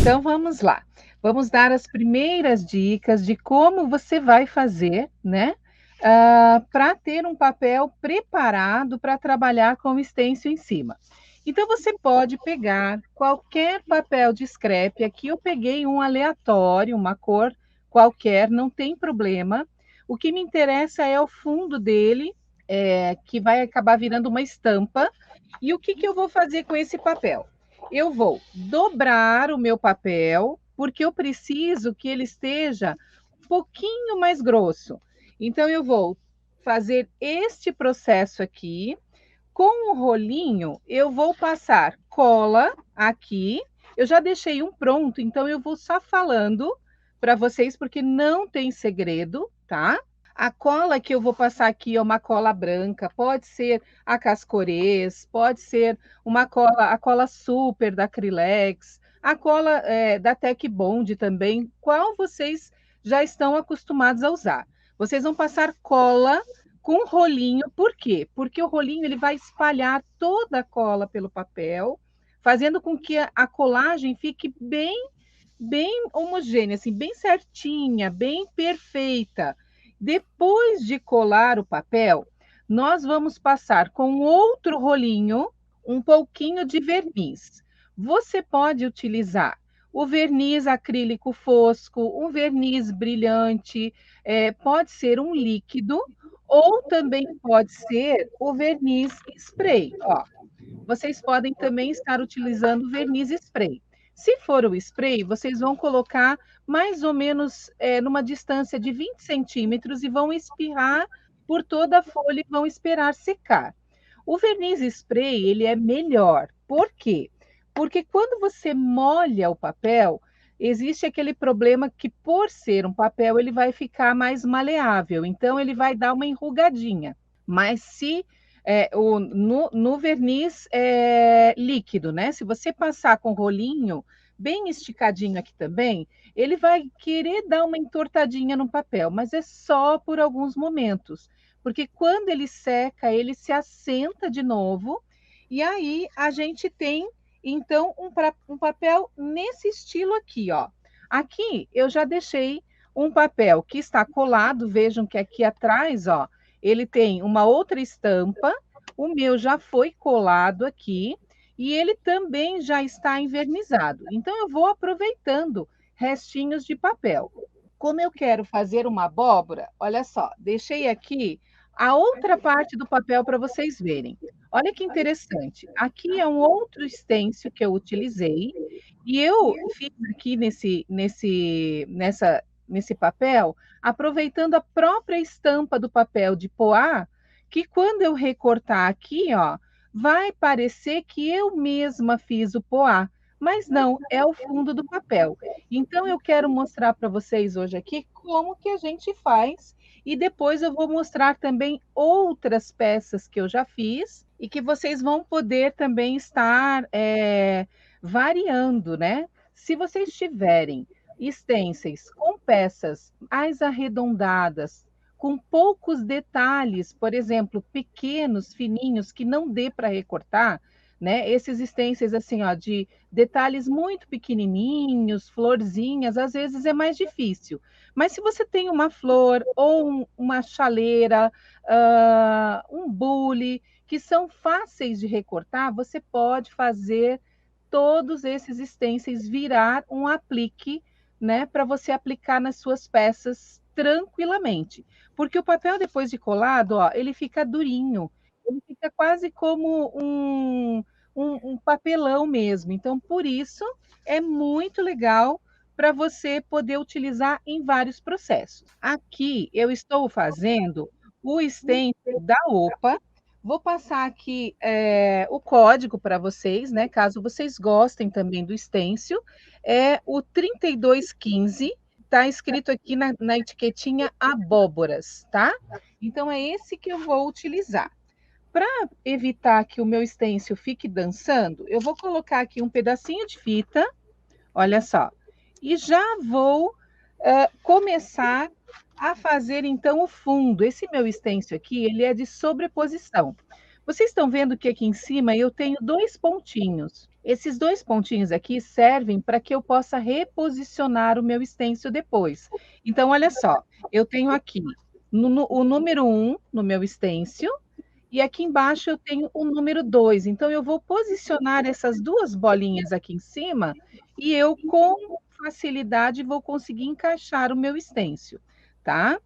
Então vamos lá. Vamos dar as primeiras dicas de como você vai fazer, né, para ter um papel preparado para trabalhar com o stencil em cima. Então você pode pegar qualquer papel de scrap, aqui eu peguei um aleatório, uma cor qualquer, não tem problema. O que me interessa é o fundo dele, que vai acabar virando uma estampa. E o que eu vou fazer com esse papel? Eu vou dobrar o meu papel, porque eu preciso que ele esteja um pouquinho mais grosso. Então, eu vou fazer este processo aqui. Com o rolinho, eu vou passar cola aqui. Eu já deixei um pronto, então eu vou só falando para vocês, porque não tem segredo, tá? A cola que eu vou passar aqui é uma cola branca, pode ser a Cascorês, pode ser uma cola, a cola super da Acrylex, a cola da Tec Bond também, qual vocês já estão acostumados a usar. Vocês vão passar cola com rolinho, por quê? Porque o rolinho ele vai espalhar toda a cola pelo papel, fazendo com que a colagem fique bem homogênea, assim, bem certinha, bem perfeita. Depois de colar o papel, nós vamos passar com outro rolinho um pouquinho de verniz. Você pode utilizar o verniz acrílico fosco, um verniz brilhante, pode ser um líquido, ou também pode ser o verniz spray. Ó, vocês podem também estar utilizando verniz spray. Se for o spray, vocês vão colocar mais ou menos numa distância de 20 centímetros e vão espirrar por toda a folha e vão esperar secar. O verniz spray, ele é melhor. Por quê? Porque quando você molha o papel, existe aquele problema que, por ser um papel, ele vai ficar mais maleável. Então, ele vai dar uma enrugadinha. Mas se no verniz líquido, né? Se você passar com rolinho bem esticadinho aqui também, ele vai querer dar uma entortadinha no papel, mas é só por alguns momentos, porque quando ele seca, ele se assenta de novo, e aí a gente tem então um papel nesse estilo aqui, ó. Aqui eu já deixei um papel que está colado, vejam que aqui atrás, ó, ele tem uma outra estampa, o meu já foi colado aqui e ele também já está envernizado. Então, eu vou aproveitando restinhos de papel. Como eu quero fazer uma abóbora, olha só, deixei aqui a outra parte do papel para vocês verem. Olha que interessante. Aqui é um outro stencil que eu utilizei e eu fiz aqui nesse papel, aproveitando a própria estampa do papel de poá, que quando eu recortar aqui, ó, vai parecer que eu mesma fiz o poá, mas não, é o fundo do papel. Então eu quero mostrar para vocês hoje aqui como que a gente faz e depois eu vou mostrar também outras peças que eu já fiz e que vocês vão poder também estar variando, né? Se vocês tiverem stencils com peças mais arredondadas, com poucos detalhes, por exemplo, pequenos, fininhos, que não dê para recortar, né? Esses stencils assim, ó, de detalhes muito pequenininhos, florzinhas, às vezes é mais difícil. Mas se você tem uma flor ou uma chaleira, um bule, que são fáceis de recortar, você pode fazer todos esses stencils virar um aplique, né, para você aplicar nas suas peças tranquilamente. Porque o papel depois de colado, ó, ele fica durinho, ele fica quase como um papelão mesmo. Então, por isso, é muito legal para você poder utilizar em vários processos. Aqui eu estou fazendo o stencil da OPA. Vou passar aqui o código para vocês, né? Caso vocês gostem também do stencil, é o 3215. Está escrito aqui na etiquetinha abóboras, tá? Então é esse que eu vou utilizar. Para evitar que o meu stencil fique dançando, eu vou colocar aqui um pedacinho de fita, olha só, e já vou começar a fazer então o fundo. Esse meu stencil aqui, ele é de sobreposição. Vocês estão vendo que aqui em cima eu tenho 2 pontinhos. Esses 2 pontinhos aqui servem para que eu possa reposicionar o meu stencil depois. Então, olha só, eu tenho aqui o número 1 no meu stencil, e aqui embaixo eu tenho o número 2. Então, eu vou posicionar essas 2 bolinhas aqui em cima e eu, com facilidade, vou conseguir encaixar o meu stencil, tá?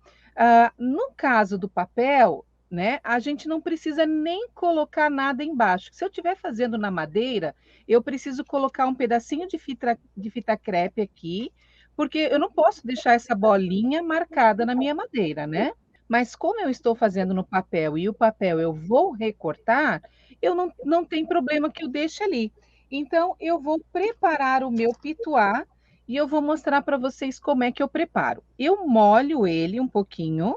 No caso do papel, né, a gente não precisa nem colocar nada embaixo. Se eu estiver fazendo na madeira, eu preciso colocar um pedacinho de fita crepe aqui, porque eu não posso deixar essa bolinha marcada na minha madeira, né? Mas como eu estou fazendo no papel e o papel eu vou recortar, eu não tem problema que eu deixe ali. Então, eu vou preparar o meu pituá e eu vou mostrar para vocês como é que eu preparo. Eu molho ele um pouquinho,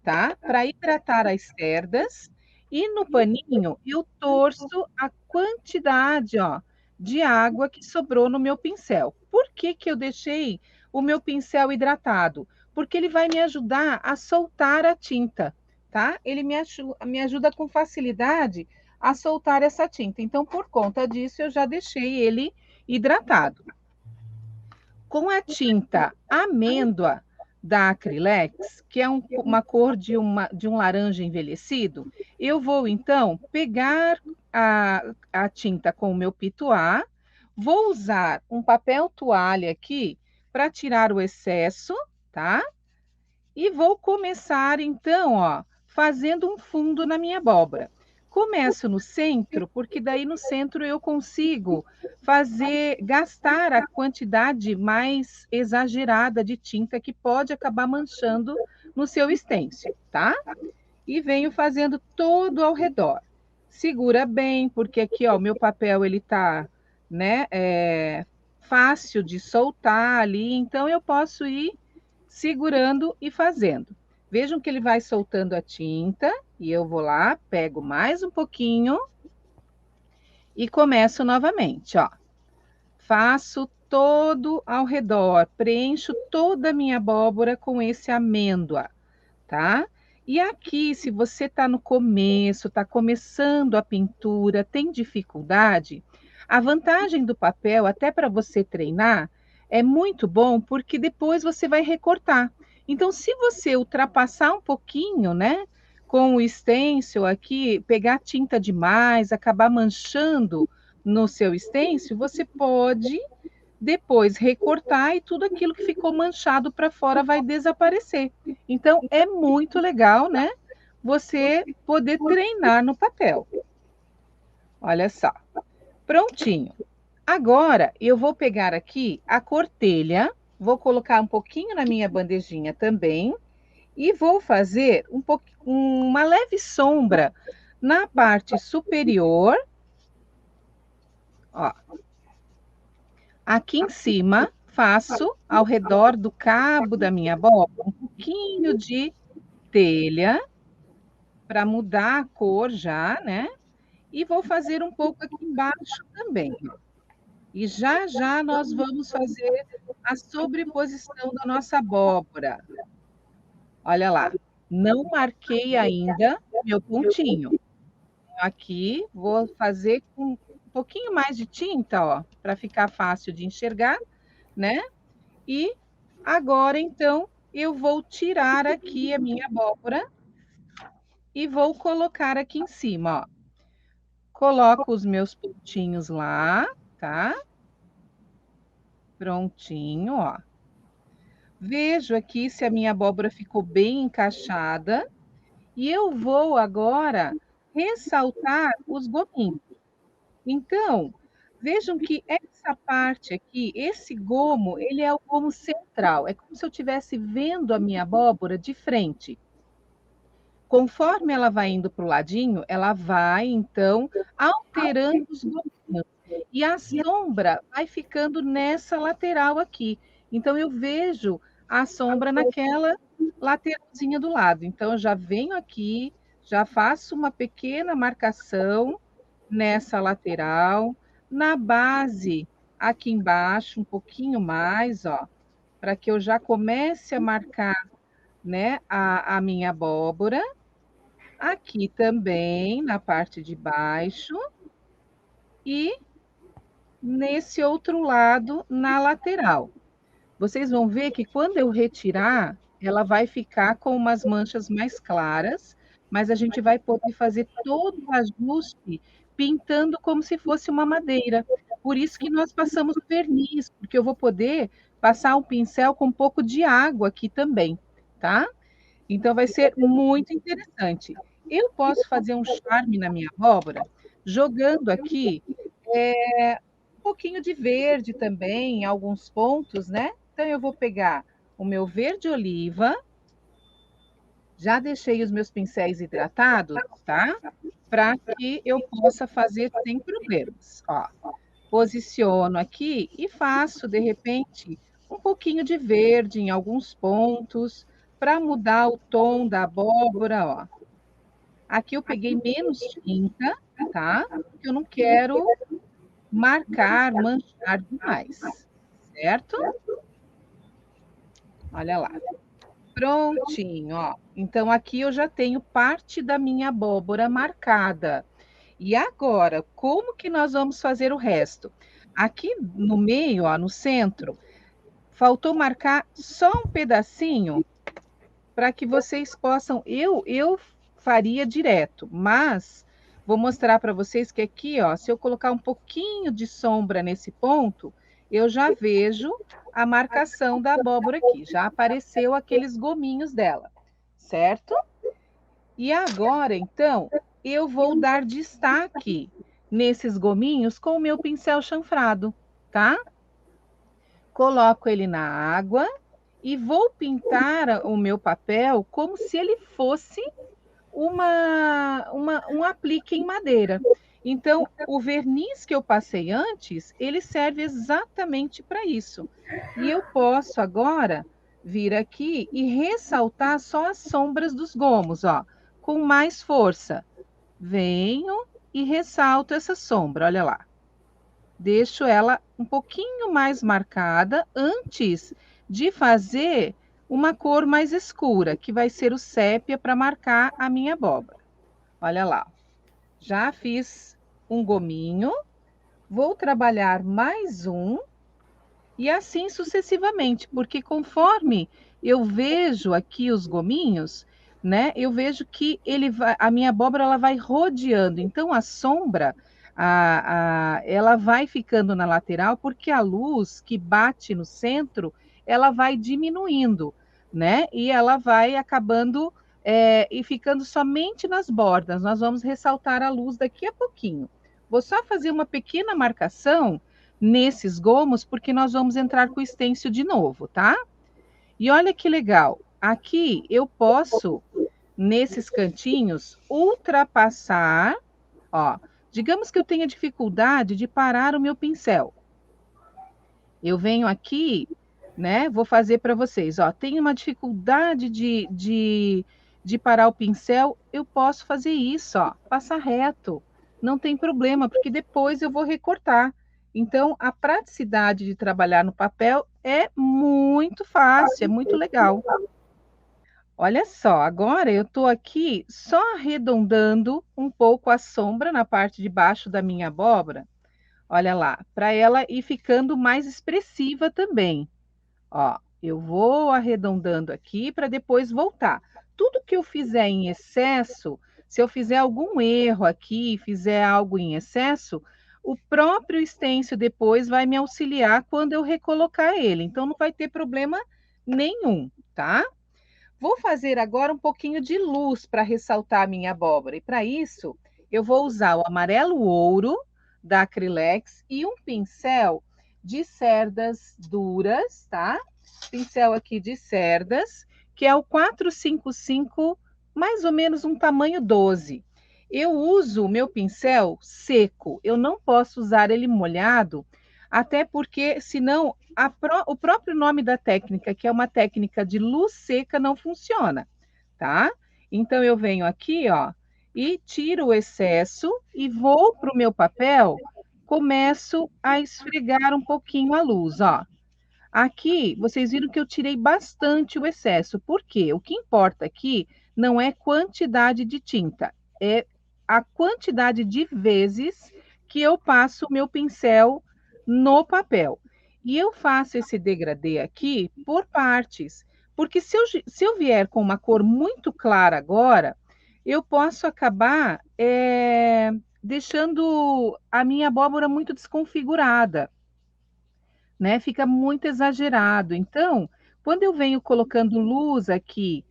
tá? Para hidratar as cerdas. E no paninho eu torço a quantidade, ó, de água que sobrou no meu pincel. Por que que eu deixei o meu pincel hidratado? Porque ele vai me ajudar a soltar a tinta, tá? Ele me ajuda com facilidade a soltar essa tinta. Então, por conta disso, eu já deixei ele hidratado. Com a tinta amêndoa da Acrylex, que é uma cor de um laranja envelhecido, eu vou então pegar a tinta com o meu pituá, vou usar um papel toalha aqui para tirar o excesso, tá? E vou começar então, ó, fazendo um fundo na minha abóbora. Começo no centro, porque daí no centro eu consigo gastar a quantidade mais exagerada de tinta que pode acabar manchando no seu stencil, tá? E venho fazendo todo ao redor. Segura bem, porque aqui, ó, o meu papel ele tá, né, fácil de soltar ali, então eu posso ir segurando e fazendo. Vejam que ele vai soltando a tinta e eu vou lá, pego mais um pouquinho e começo novamente, ó. Faço todo ao redor, preencho toda a minha abóbora com esse amêndoa, tá? E aqui, se você está no começo, está começando a pintura, tem dificuldade, a vantagem do papel, até para você treinar, é muito bom porque depois você vai recortar. Então, se você ultrapassar um pouquinho, né, com o stencil aqui, pegar tinta demais, acabar manchando no seu stencil, você pode depois recortar e tudo aquilo que ficou manchado para fora vai desaparecer. Então, é muito legal, né? Você poder treinar no papel. Olha só. Prontinho. Agora, eu vou pegar aqui a cortelha, vou colocar um pouquinho na minha bandejinha também, e vou fazer uma leve sombra na parte superior, ó. Aqui em cima, faço ao redor do cabo da minha abóbora um pouquinho de telha para mudar a cor já, né? E vou fazer um pouco aqui embaixo também. Ó. E já já nós vamos fazer a sobreposição da nossa abóbora. Olha lá, não marquei ainda meu pontinho. Aqui vou fazer com um pouquinho mais de tinta, ó, para ficar fácil de enxergar, né? E agora, então, eu vou tirar aqui a minha abóbora e vou colocar aqui em cima, ó. Coloco os meus pontinhos lá, tá? Prontinho, ó. Vejo aqui se a minha abóbora ficou bem encaixada. E eu vou agora ressaltar os gominhos. Então, vejam que essa parte aqui, esse gomo, ele é o gomo central. É como se eu estivesse vendo a minha abóbora de frente. Conforme ela vai indo para o ladinho, ela vai, então, alterando os gominhos. E a sombra vai ficando nessa lateral aqui. Então, eu vejo a sombra naquela lateralzinha do lado. Então, eu já venho aqui, já faço uma pequena marcação nessa lateral, na base, aqui embaixo, um pouquinho mais, ó, para que eu já comece a marcar, né, a minha abóbora. Aqui também, na parte de baixo, e nesse outro lado, na lateral. Vocês vão ver que quando eu retirar, ela vai ficar com umas manchas mais claras, mas a gente vai poder fazer todo o ajuste pintando como se fosse uma madeira. Por isso que nós passamos o verniz, porque eu vou poder passar um pincel com um pouco de água aqui também, tá? Então vai ser muito interessante. Eu posso fazer um charme na minha abóbora, jogando aqui um pouquinho de verde também, em alguns pontos, né? Então eu vou pegar o meu verde oliva, já deixei os meus pincéis hidratados, tá? Para que eu possa fazer sem problemas. Ó, posiciono aqui e faço, de repente, um pouquinho de verde em alguns pontos, para mudar o tom da abóbora, ó. Aqui eu peguei menos tinta, tá? Porque eu não quero marcar, manchar demais, certo? Olha lá. Prontinho, ó. Então aqui eu já tenho parte da minha abóbora marcada. E agora, como que nós vamos fazer o resto? Aqui no meio, ó, no centro, faltou marcar só um pedacinho para que vocês possam. Eu faria direto, mas vou mostrar para vocês que aqui, ó, se eu colocar um pouquinho de sombra nesse ponto, eu já vejo a marcação da abóbora aqui. Já apareceu aqueles gominhos dela, certo? E agora, então, eu vou dar destaque nesses gominhos com o meu pincel chanfrado, tá? Coloco ele na água e vou pintar o meu papel como se ele fosse um aplique em madeira. Então, o verniz que eu passei antes, ele serve exatamente para isso. E eu posso agora vir aqui e ressaltar só as sombras dos gomos, ó, com mais força. Venho e ressalto essa sombra, olha lá. Deixo ela um pouquinho mais marcada antes de fazer uma cor mais escura, que vai ser o sépia para marcar a minha abóbora. Olha lá, já fiz um gominho, vou trabalhar mais um e assim sucessivamente, porque conforme eu vejo aqui os gominhos, né, eu vejo que a minha abóbora ela vai rodeando, então a sombra ela vai ficando na lateral porque a luz que bate no centro ela vai diminuindo, né? E ela vai acabando e ficando somente nas bordas. Nós vamos ressaltar a luz daqui a pouquinho. Vou só fazer uma pequena marcação nesses gomos, porque nós vamos entrar com o stencil de novo, tá? E olha que legal, aqui eu posso, nesses cantinhos, ultrapassar, ó. Digamos que eu tenha dificuldade de parar o meu pincel. Eu venho aqui, né? Vou fazer para vocês, ó. Tenho uma dificuldade de parar o pincel, eu posso fazer isso, ó. Passar reto. Não tem problema, porque depois eu vou recortar. Então, a praticidade de trabalhar no papel é muito fácil, é muito legal. Olha só, agora eu estou aqui só arredondando um pouco a sombra na parte de baixo da minha abóbora. Olha lá, para ela ir ficando mais expressiva também. Ó, eu vou arredondando aqui para depois voltar. Tudo que eu fizer em excesso, se eu fizer algum erro aqui, fizer algo em excesso, o próprio stencil depois vai me auxiliar quando eu recolocar ele. Então não vai ter problema nenhum, tá? Vou fazer agora um pouquinho de luz para ressaltar a minha abóbora. E para isso, eu vou usar o amarelo ouro da Acrylex e um pincel de cerdas duras, tá? Pincel aqui de cerdas, que é o 455, mais ou menos um tamanho 12. Eu uso o meu pincel seco, eu não posso usar ele molhado, até porque senão o próprio nome da técnica, que é uma técnica de luz seca, não funciona, tá? Então eu venho aqui, ó, e tiro o excesso e vou para o meu papel, começo a esfregar um pouquinho a luz, ó. Aqui, vocês viram que eu tirei bastante o excesso. Por quê? O que importa aqui não é quantidade de tinta, é a quantidade de vezes que eu passo o meu pincel no papel. E eu faço esse degradê aqui por partes, porque se eu vier com uma cor muito clara agora, eu posso acabar deixando a minha abóbora muito desconfigurada, né? Fica muito exagerado. Então, quando eu venho colocando luz aqui,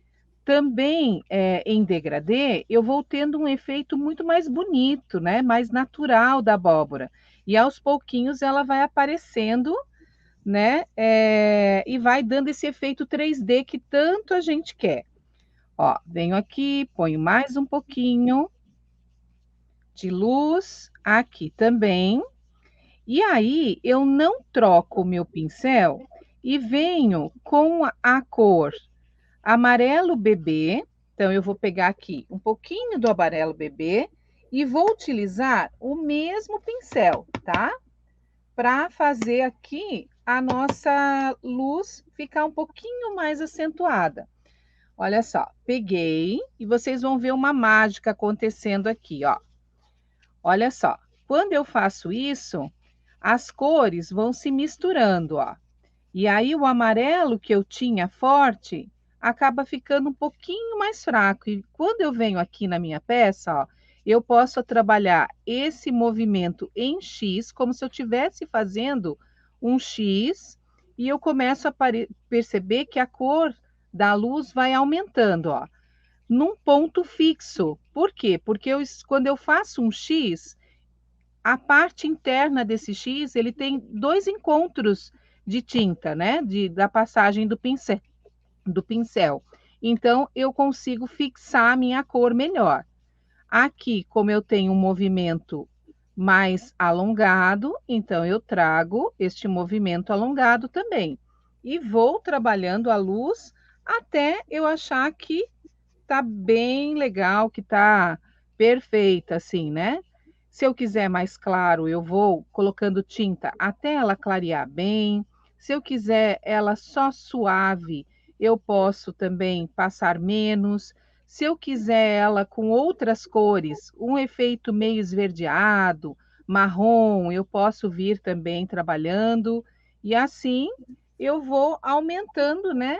também em degradê, eu vou tendo um efeito muito mais bonito, né? Mais natural da abóbora. E aos pouquinhos ela vai aparecendo, né? E vai dando esse efeito 3D que tanto a gente quer. Ó, venho aqui, ponho mais um pouquinho de luz aqui também. E aí eu não troco o meu pincel e venho com a cor amarelo bebê. Então eu vou pegar aqui um pouquinho do amarelo bebê e vou utilizar o mesmo pincel, tá? Para fazer aqui a nossa luz ficar um pouquinho mais acentuada. Olha só, peguei e vocês vão ver uma mágica acontecendo aqui, ó. Olha só, quando eu faço isso, as cores vão se misturando, ó. E aí o amarelo que eu tinha forte acaba ficando um pouquinho mais fraco. E quando eu venho aqui na minha peça, ó, eu posso trabalhar esse movimento em X, como se eu estivesse fazendo um X, e eu começo a perceber que a cor da luz vai aumentando, ó, num ponto fixo. Por quê? Porque quando eu faço um X, a parte interna desse X, ele tem dois encontros de tinta, né? Da passagem do pincel. Então, eu consigo fixar a minha cor melhor. Aqui, como eu tenho um movimento mais alongado, então eu trago este movimento alongado também. E vou trabalhando a luz até eu achar que tá bem legal, que tá perfeita, assim, né? Se eu quiser mais claro, eu vou colocando tinta até ela clarear bem. Se eu quiser ela só suave, eu posso também passar menos. Se eu quiser ela com outras cores, um efeito meio esverdeado, marrom, eu posso vir também trabalhando. E assim eu vou aumentando, né,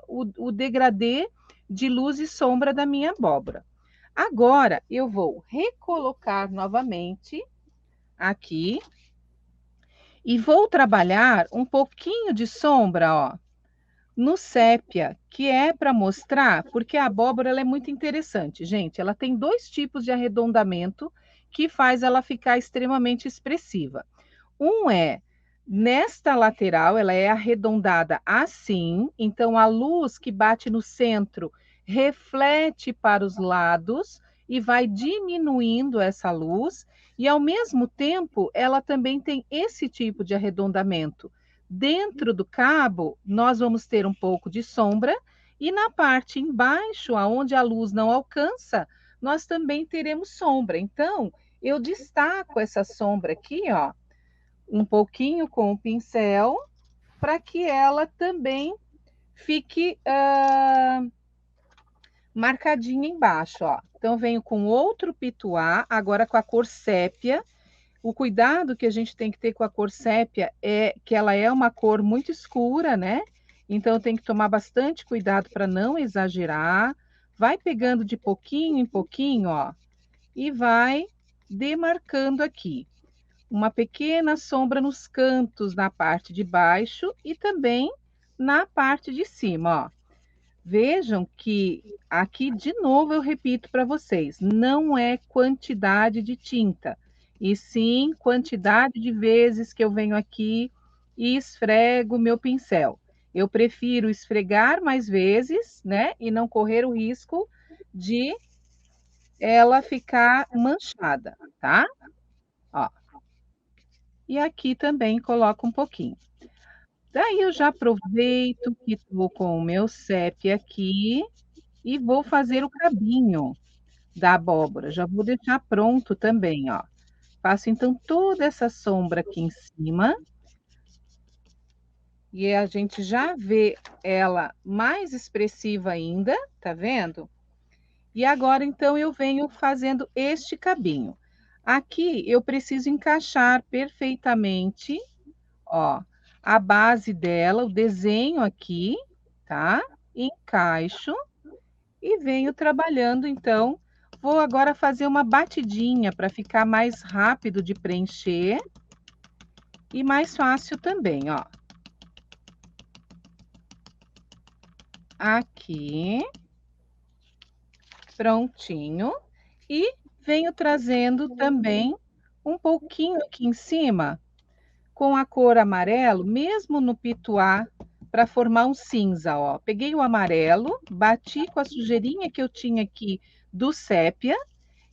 o degradê de luz e sombra da minha abóbora. Agora eu vou recolocar novamente aqui e vou trabalhar um pouquinho de sombra, ó, no sépia, que é para mostrar, porque a abóbora ela é muito interessante, gente. Ela tem dois tipos de arredondamento que faz ela ficar extremamente expressiva. Um é nesta lateral, ela é arredondada assim, então a luz que bate no centro reflete para os lados e vai diminuindo essa luz, e ao mesmo tempo ela também tem esse tipo de arredondamento. Dentro do cabo, nós vamos ter um pouco de sombra, e na parte embaixo, aonde a luz não alcança, nós também teremos sombra. Então, eu destaco essa sombra aqui, ó, um pouquinho com o pincel, para que ela também fique marcadinha embaixo, ó. Então, venho com outro pituá, agora com a cor sépia. O cuidado que a gente tem que ter com a cor sépia é que ela é uma cor muito escura, né? Então, tem que tomar bastante cuidado para não exagerar. Vai pegando de pouquinho em pouquinho, ó, e vai demarcando aqui uma pequena sombra nos cantos, na parte de baixo e também na parte de cima, ó. Vejam que aqui, de novo, eu repito para vocês, não é quantidade de tinta, e sim quantidade de vezes que eu venho aqui e esfrego o meu pincel. Eu prefiro esfregar mais vezes, né, e não correr o risco de ela ficar manchada, tá? Ó, e aqui também coloco um pouquinho. Daí eu já aproveito que estou com o meu CEP aqui e vou fazer o cabinho da abóbora. Já vou deixar pronto também, ó. Faço então toda essa sombra aqui em cima E a gente já vê ela mais expressiva ainda, tá vendo? E agora, então, eu venho fazendo este cabinho. Aqui eu preciso encaixar perfeitamente, ó, a base dela, o desenho aqui, tá? Encaixo e venho trabalhando, então. Vou agora fazer uma batidinha para ficar mais rápido de preencher e mais fácil também, ó. Aqui, prontinho. E venho trazendo também um pouquinho aqui em cima com a cor amarelo, mesmo no pituá, para formar um cinza, ó. Peguei o amarelo, bati com a sujeirinha que eu tinha aqui do sépia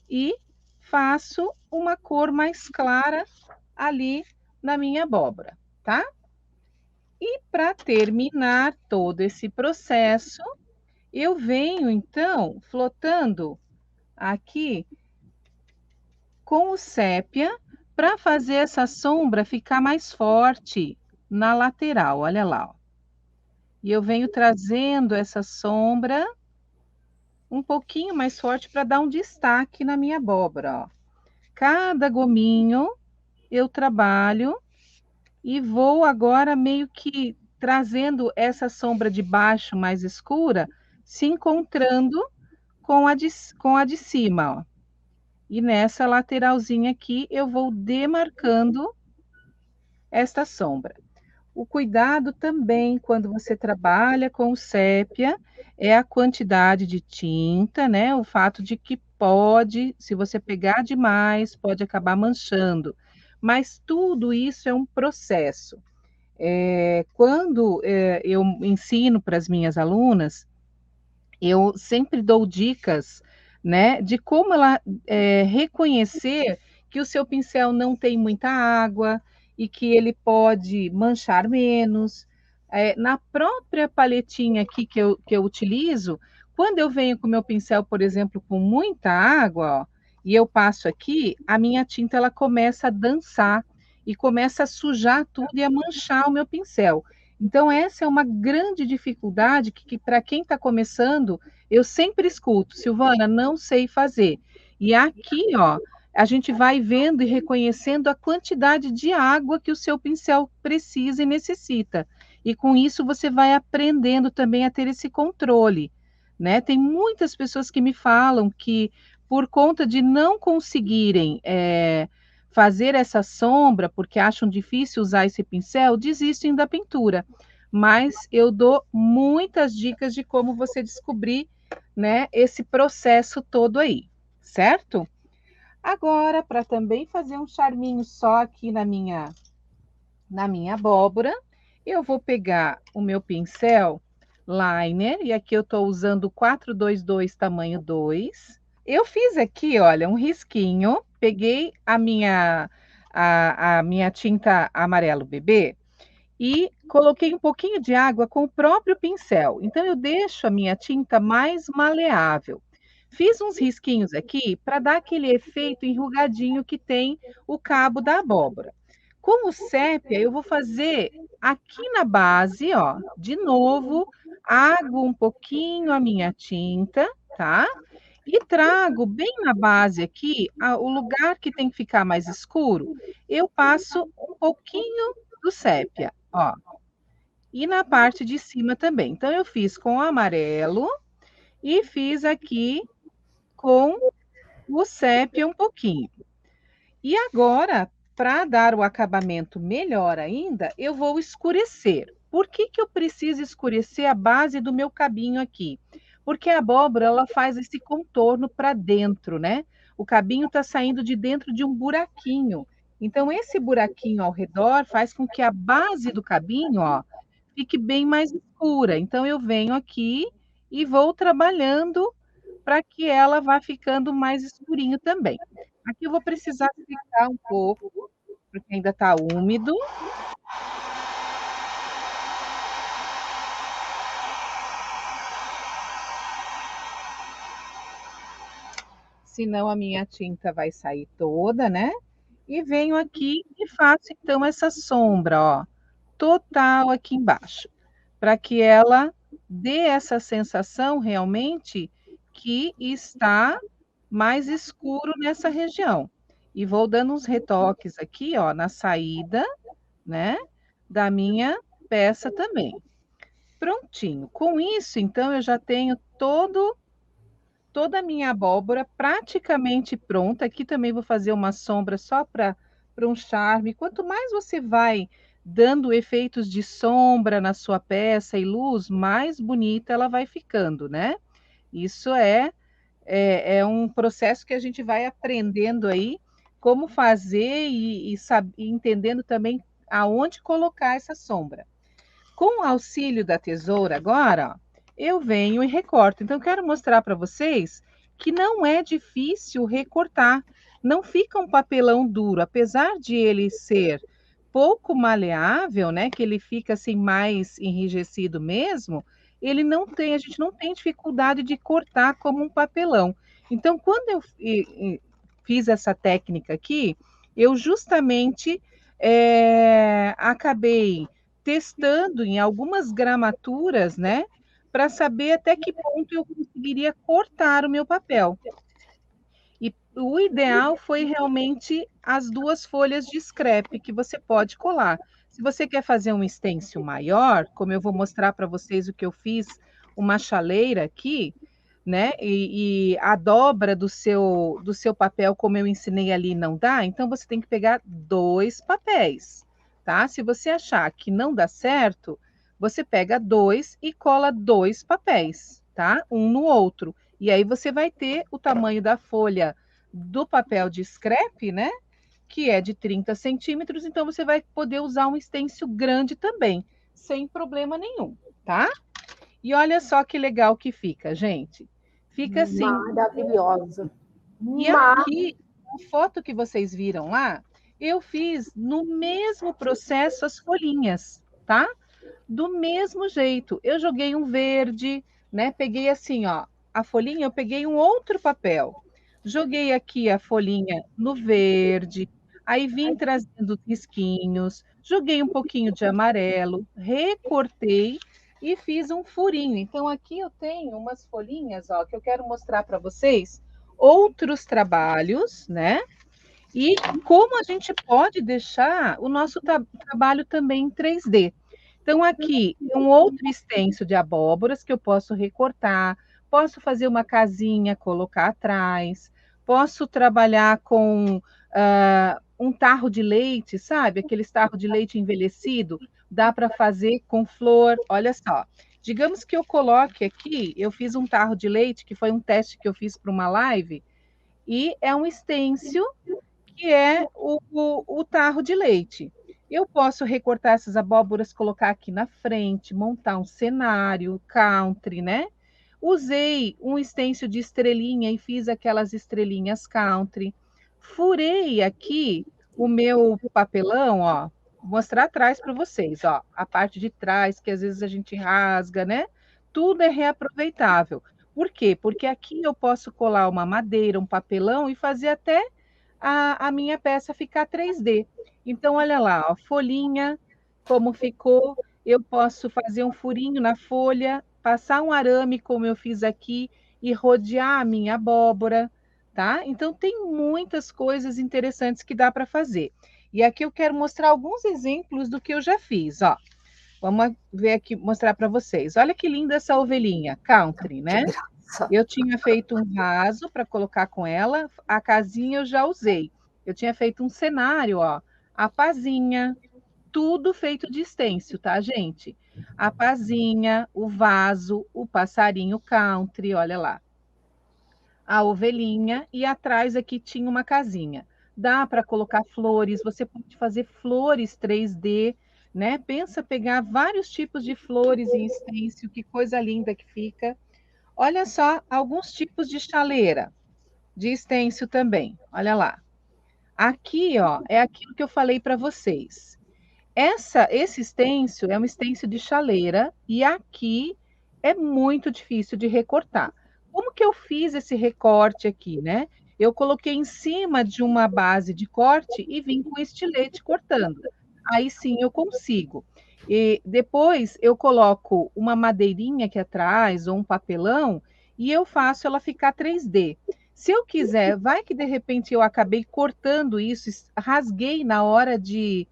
e faço uma cor mais clara ali na minha abóbora, tá? E para terminar todo esse processo, eu venho então flotando aqui com o sépia para fazer essa sombra ficar mais forte na lateral, olha lá, ó. E eu venho trazendo essa sombra um pouquinho mais forte para dar um destaque na minha abóbora, ó. Cada gominho eu trabalho e vou agora meio que trazendo essa sombra de baixo mais escura, se encontrando com a de cima, ó. E nessa lateralzinha aqui eu vou demarcando esta sombra. O cuidado também quando você trabalha com o sépia é a quantidade de tinta, né? O fato de que pode, se você pegar demais, pode acabar manchando. Mas tudo isso é um processo. Quando eu ensino para as minhas alunas, eu sempre dou dicas, né, de como ela reconhecer que o seu pincel não tem muita água e que ele pode manchar menos. Na própria paletinha aqui que eu utilizo, quando eu venho com o meu pincel, por exemplo, com muita água, ó, e eu passo aqui, a minha tinta ela começa a dançar e começa a sujar tudo e a manchar o meu pincel. Então, essa é uma grande dificuldade que para quem está começando, eu sempre escuto, Silvana, não sei fazer. E aqui, ó, a gente vai vendo e reconhecendo a quantidade de água que o seu pincel precisa e necessita. E com isso você vai aprendendo também a ter esse controle, né? Tem muitas pessoas que me falam que por conta de não conseguirem fazer essa sombra, porque acham difícil usar esse pincel, desistem da pintura. Mas eu dou muitas dicas de como você descobrir, né, esse processo todo aí, certo? Agora, para também fazer um charminho só aqui na minha abóbora, eu vou pegar o meu pincel liner, e aqui eu estou usando o 422 tamanho 2. Eu fiz aqui, olha, um risquinho, peguei a minha tinta amarelo bebê e coloquei um pouquinho de água com o próprio pincel. Então, eu deixo a minha tinta mais maleável. Fiz uns risquinhos aqui para dar aquele efeito enrugadinho que tem o cabo da abóbora. Com o sépia, eu vou fazer aqui na base, ó, de novo, aguo um pouquinho a minha tinta, tá? E trago bem na base aqui, o lugar que tem que ficar mais escuro, eu passo um pouquinho do sépia, ó. E na parte de cima também. Então, eu fiz com amarelo e fiz aqui com o sépia um pouquinho. E agora, para dar o acabamento melhor ainda, eu vou escurecer. Por que que eu preciso escurecer a base do meu cabinho aqui? Porque a abóbora, ela faz esse contorno para dentro, né? O cabinho está saindo de dentro de um buraquinho. Então, esse buraquinho ao redor faz com que a base do cabinho, ó, fique bem mais escura. Então, eu venho aqui e vou trabalhando para que ela vá ficando mais escurinho também. Aqui eu vou precisar secar um pouco, porque ainda está úmido. Senão a minha tinta vai sair toda, né? E venho aqui e faço então essa sombra, ó. total aqui embaixo, para que ela dê essa sensação realmente que está mais escuro nessa região. E vou dando uns retoques aqui, ó, na saída, né, da minha peça também. Prontinho. Com isso, então, eu já tenho toda a minha abóbora praticamente pronta. Aqui também vou fazer uma sombra só para um charme. Quanto mais você vai dando efeitos de sombra na sua peça e luz, mais bonita ela vai ficando, né? Isso é um processo que a gente vai aprendendo aí como fazer e entendendo também aonde colocar essa sombra. Com o auxílio da tesoura agora, ó, eu venho e recorto. Então, eu quero mostrar para vocês que não é difícil recortar. Não fica um papelão duro, apesar de ele ser pouco maleável, né, que ele fica assim mais enrijecido mesmo, a gente não tem dificuldade de cortar como um papelão. Então, quando eu fiz essa técnica aqui, eu justamente acabei testando em algumas gramaturas, né, para saber até que ponto eu conseguiria cortar o meu papel. E o ideal foi realmente as 2 folhas de scrap que você pode colar. Se você quer fazer um stencil maior, como eu vou mostrar para vocês o que eu fiz, uma chaleira aqui, né, e a dobra do seu papel, como eu ensinei ali, não dá, então você tem que pegar 2 papéis, tá? Se você achar que não dá certo, você pega 2 e cola 2 papéis, tá? Um no outro. E aí você vai ter o tamanho da folha do papel de scrap, né? Que é de 30 centímetros, então você vai poder usar um stencil grande também, sem problema nenhum, tá? E olha só que legal que fica, gente. Fica assim. Maravilhosa. E aqui, a foto que vocês viram lá, eu fiz no mesmo processo as folhinhas, tá? Do mesmo jeito. Eu joguei um verde, né? Peguei assim, ó, a folhinha, eu peguei um outro papel. Joguei aqui a folhinha no verde, aí vim trazendo risquinhos, joguei um pouquinho de amarelo, recortei e fiz um furinho. Então aqui eu tenho umas folhinhas, ó, que eu quero mostrar para vocês outros trabalhos, né? E como a gente pode deixar o nosso trabalho também em 3D. Então, aqui, um outro extenso de abóboras que eu posso recortar, posso fazer uma casinha, colocar atrás, posso trabalhar com um tarro de leite, sabe? Aqueles tarro de leite envelhecido, dá para fazer com flor. Olha só, digamos que eu coloque aqui, eu fiz um tarro de leite, que foi um teste que eu fiz para uma live, e é um stencil que é o tarro de leite. Eu posso recortar essas abóboras, colocar aqui na frente, montar um cenário country, né? Usei um stencil de estrelinha e fiz aquelas estrelinhas country. Furei aqui o meu papelão, ó, vou mostrar atrás para vocês, ó, a parte de trás que às vezes a gente rasga, né? Tudo é reaproveitável. Por quê? Porque aqui eu posso colar uma madeira, um papelão e fazer até a minha peça ficar 3D. Então, olha lá, ó, folhinha, como ficou. Eu posso fazer um furinho na folha, passar um arame, como eu fiz aqui, e rodear a minha abóbora, tá? Então, tem muitas coisas interessantes que dá para fazer. E aqui eu quero mostrar alguns exemplos do que eu já fiz, ó. Vamos ver aqui, mostrar para vocês. Olha que linda essa ovelhinha, country, Que né? graça. Eu tinha feito um vaso para colocar com ela, a casinha eu já usei. Eu tinha feito um cenário, ó, a pazinha, tudo feito de stencil, tá, gente? A pazinha, o vaso, o passarinho country, olha lá. A ovelhinha e atrás aqui tinha uma casinha. Dá para colocar flores, você pode fazer flores 3D, né? Pensa pegar vários tipos de flores em stencil, que coisa linda que fica. Olha só alguns tipos de chaleira, de stencil também. Olha lá. Aqui, ó, é aquilo que eu falei para vocês. Esse stencil é um stencil de chaleira e aqui é muito difícil de recortar. Como que eu fiz esse recorte aqui, né? Eu coloquei em cima de uma base de corte e vim com estilete cortando. Aí sim eu consigo. E depois eu coloco uma madeirinha aqui atrás ou um papelão e eu faço ela ficar 3D. Se eu quiser, vai que de repente eu acabei cortando isso, rasguei na hora de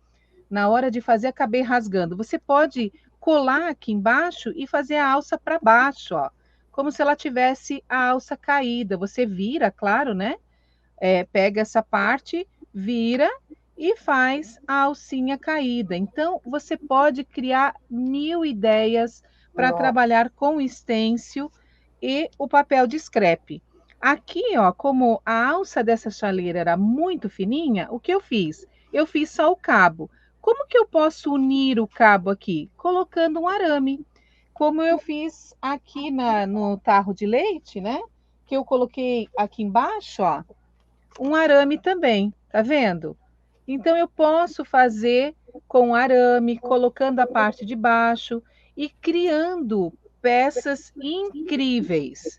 fazer, acabei rasgando. Você pode colar aqui embaixo e fazer a alça para baixo, ó, como se ela tivesse a alça caída. Você vira, claro, né? Pega essa parte, vira e faz a alcinha caída. Então, você pode criar mil ideias para Nossa, trabalhar com o stencil e o papel de scrap. Aqui, ó, como a alça dessa chaleira era muito fininha, o que eu fiz? Eu fiz só o cabo. Como que eu posso unir o cabo aqui? Colocando um arame. Como eu fiz aqui no tarro de leite, né? Que eu coloquei aqui embaixo, ó, um arame também, tá vendo? Então eu posso fazer com arame, colocando a parte de baixo e criando peças incríveis.